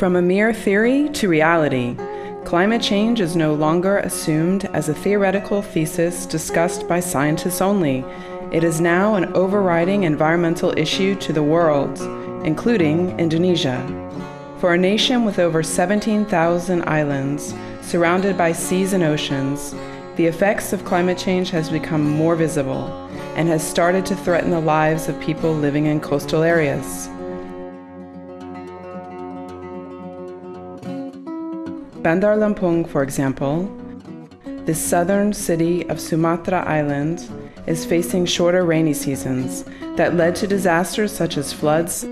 From a mere theory to reality, climate change is no longer assumed as a theoretical thesis discussed by scientists only. It is now an overriding environmental issue to the world, including Indonesia. For a nation with over 17,000 islands, surrounded by seas and oceans, the effects of climate change has become more visible and has started to threaten the lives of people living in coastal areas. Bandar Lampung, for example, the southern city of Sumatra Island, is facing shorter rainy seasons that led to disasters such as floods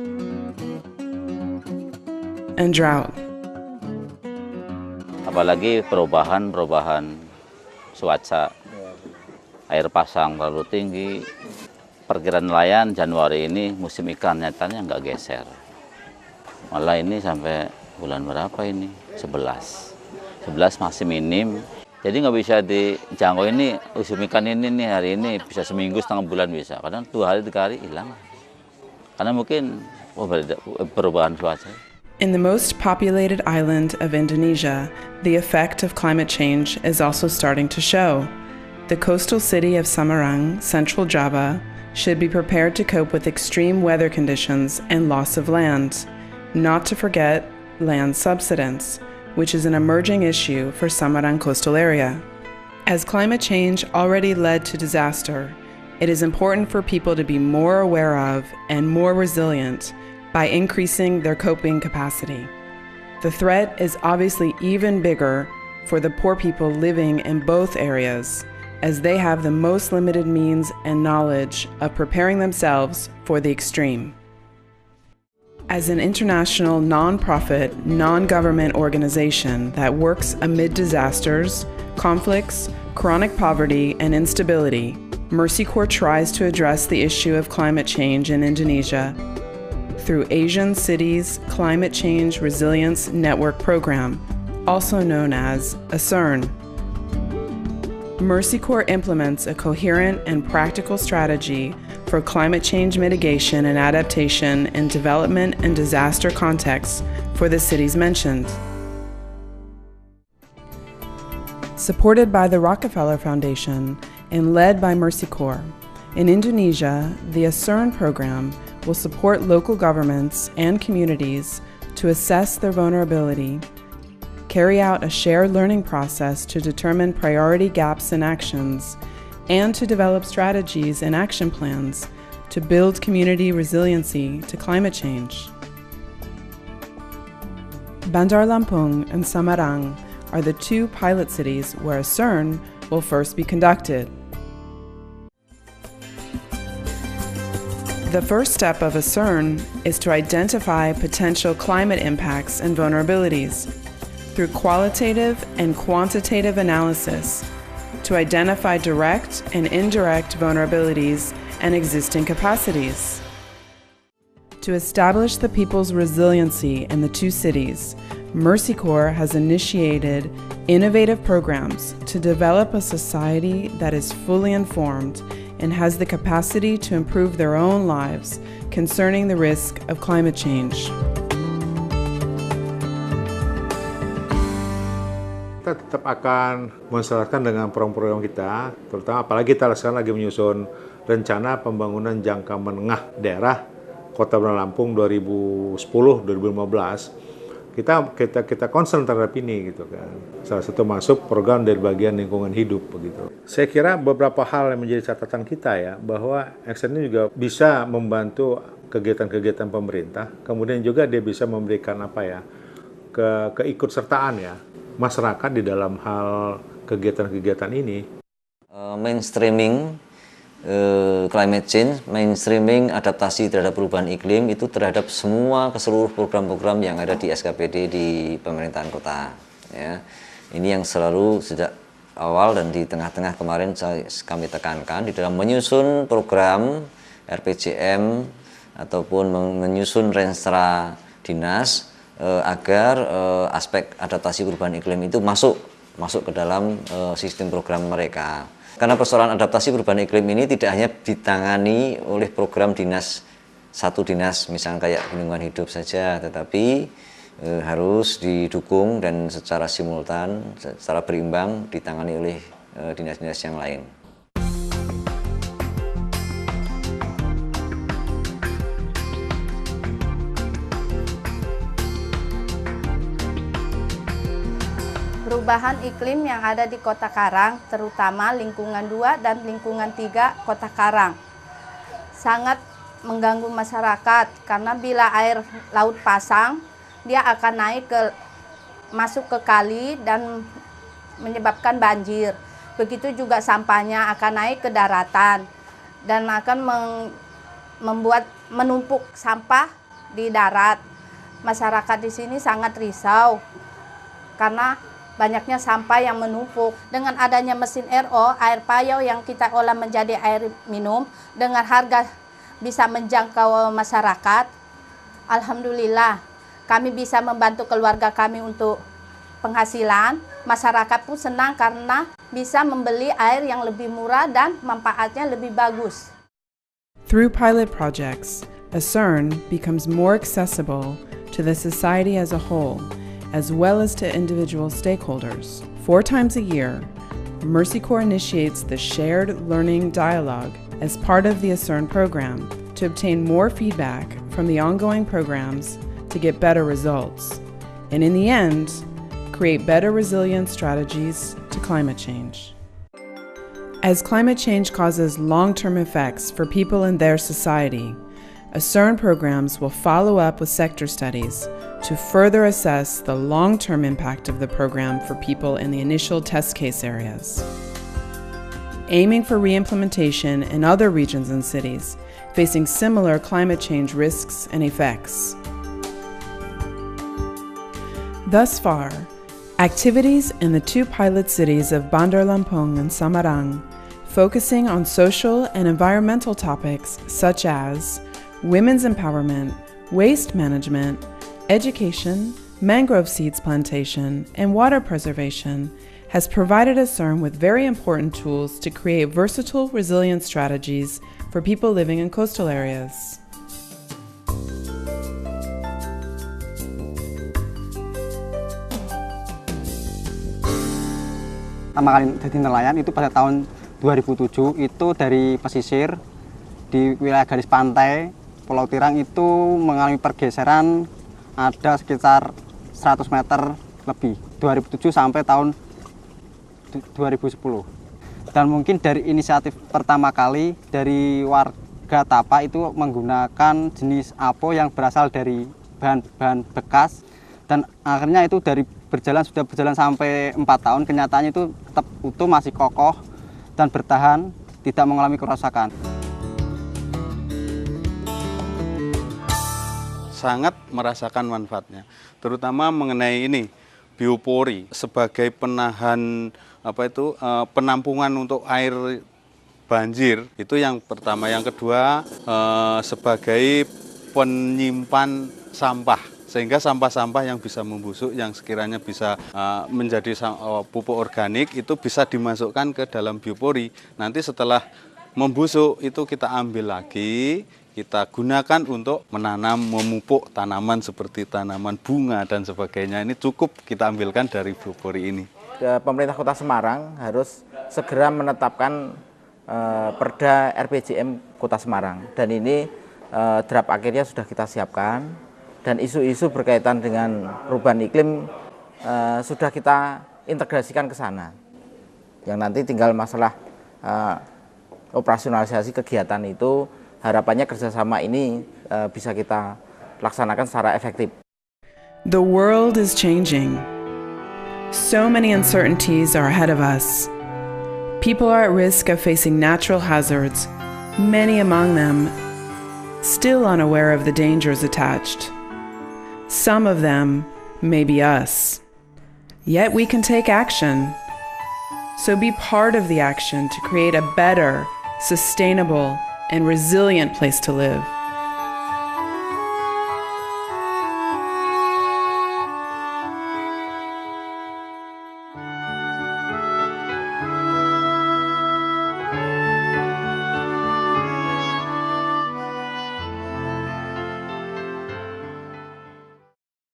and drought. Apalagi perubahan cuaca, air pasang terlalu tinggi. Perkiraan nelayan Januari ini musim ikan nyatanya nggak geser. Malah ini sampai bulan berapa ini? 11 masih minim. Jadi nggak bisa dijangkau ini musim ikan ini nih hari ini bisa seminggu setengah bulan bisa. Kadang 2 hari 3 hari hilang. Karena mungkin perubahan cuaca. In the most populated island of Indonesia, the effect of climate change is also starting to show. The coastal city of Semarang, Central Java, should be prepared to cope with extreme weather conditions and loss of land. Not to forget land subsidence, which is an emerging issue for Semarang coastal area. As climate change already led to disaster, it is important for people to be more aware of and more resilient by increasing their coping capacity. The threat is obviously even bigger for the poor people living in both areas, as they have the most limited means and knowledge of preparing themselves for the extreme. As an international non-profit, non-government organization that works amid disasters, conflicts, chronic poverty, and instability, Mercy Corps tries to address the issue of climate change in Indonesia through Asian Cities Climate Change Resilience Network Program, also known as ASERN. Mercy Corps implements a coherent and practical strategy for climate change mitigation and adaptation in development and disaster contexts for the cities mentioned. Supported by the Rockefeller Foundation and led by Mercy Corps, in Indonesia, the ASERN program will support local governments and communities to assess their vulnerability, carry out a shared learning process to determine priority gaps in actions, and to develop strategies and action plans to build community resiliency to climate change. Bandar Lampung and Semarang are the 2 pilot cities where ASERN will first be conducted. The first step of ASERN is to identify potential climate impacts and vulnerabilities through qualitative and quantitative analysis to identify direct and indirect vulnerabilities and existing capacities. To establish the people's resiliency in the 2 cities, Mercy Corps has initiated innovative programs to develop a society that is fully informed and has the capacity to improve their own lives concerning the risk of climate change. Kita tetap akan menselaraskan dengan program-program kita, terutama apalagi kita sekarang lagi menyusun rencana pembangunan jangka menengah daerah Kota Bandar Lampung 2010-2015. Kita concern terhadap ini gitu kan. Salah satu masuk program dari bagian lingkungan hidup begitu. Saya kira beberapa hal yang menjadi catatan kita ya, bahwa ASERN ini juga bisa membantu kegiatan-kegiatan pemerintah, kemudian juga dia bisa memberikan keikutsertaan ya masyarakat di dalam hal kegiatan-kegiatan ini. Mainstreaming climate change, mainstreaming adaptasi terhadap perubahan iklim itu terhadap keseluruh program-program yang ada di SKPD di pemerintahan kota. Ya. Ini yang selalu sejak awal dan di tengah-tengah kemarin kami tekankan di dalam menyusun program RPJM ataupun menyusun renstra dinas agar aspek adaptasi perubahan iklim itu masuk ke dalam sistem program mereka. Karena persoalan adaptasi perubahan iklim ini tidak hanya ditangani oleh program dinas, satu dinas misalnya kayak lingkungan hidup saja, tetapi harus didukung dan secara simultan, secara berimbang ditangani oleh dinas-dinas yang lain. Perubahan iklim yang ada di Kota Karang, terutama lingkungan 2 dan lingkungan 3 Kota Karang, sangat mengganggu masyarakat karena bila air laut pasang, dia akan naik masuk ke kali dan menyebabkan banjir. Begitu juga sampahnya akan naik ke daratan dan akan menumpuk sampah di darat. Masyarakat di sini sangat risau karena banyaknya sampah yang menumpuk. Dengan adanya mesin RO, air payau yang kita olah menjadi air minum dengan harga bisa menjangkau masyarakat. Alhamdulillah, kami bisa membantu keluarga kami untuk penghasilan. Masyarakat pun senang karena bisa membeli air yang lebih murah dan manfaatnya lebih bagus. Through pilot projects, ASERN becomes more accessible to the society as a whole, as well as to individual stakeholders. 4 times a year, Mercy Corps initiates the Shared Learning Dialogue as part of the ASERN program to obtain more feedback from the ongoing programs to get better results, and in the end, create better resilient strategies to climate change. As climate change causes long-term effects for people in their society, ASERN programs will follow up with sector studies to further assess the long-term impact of the program for people in the initial test case areas, aiming for re-implementation in other regions and cities facing similar climate change risks and effects. Thus far, activities in the 2 pilot cities of Bandar Lampung and Samarang, focusing on social and environmental topics such as women's empowerment, waste management, education, mangrove seeds plantation, and water preservation, has provided ASERN with very important tools to create versatile, resilient strategies for people living in coastal areas. Pertama kali jadi nelayan itu pada tahun 2007, itu dari pesisir di wilayah garis pantai Pulau Tirang itu mengalami pergeseran ada sekitar 100 meter lebih, 2007 sampai tahun 2010. Dan mungkin dari inisiatif pertama kali dari warga Tapa itu menggunakan jenis apo yang berasal dari bahan-bahan bekas, dan akhirnya itu sudah berjalan sampai 4 tahun, kenyataannya itu tetap utuh, masih kokoh dan bertahan, tidak mengalami kerusakan. Sangat merasakan manfaatnya, terutama mengenai ini biopori sebagai penahan penampungan untuk air banjir, itu yang pertama. Yang kedua sebagai penyimpan sampah, sehingga sampah-sampah yang bisa membusuk, yang sekiranya bisa menjadi pupuk organik, itu bisa dimasukkan ke dalam biopori. Nanti setelah membusuk itu kita ambil lagi, kita gunakan untuk menanam, memupuk tanaman seperti tanaman bunga dan sebagainya. Ini cukup kita ambilkan dari biopori ini. Pemerintah Kota Semarang harus segera menetapkan Perda RPJM Kota Semarang, dan ini draft akhirnya sudah kita siapkan, dan isu-isu berkaitan dengan perubahan iklim sudah kita integrasikan ke sana. Yang nanti tinggal masalah operasionalisasi kegiatan itu, harapannya kerjasama ini bisa kita laksanakan secara efektif. The world is changing. So many uncertainties are ahead of us. People are at risk of facing natural hazards, many among them still unaware of the dangers attached. Some of them may be us. Yet we can take action. So be part of the action to create a better, sustainable, and resilient place to live.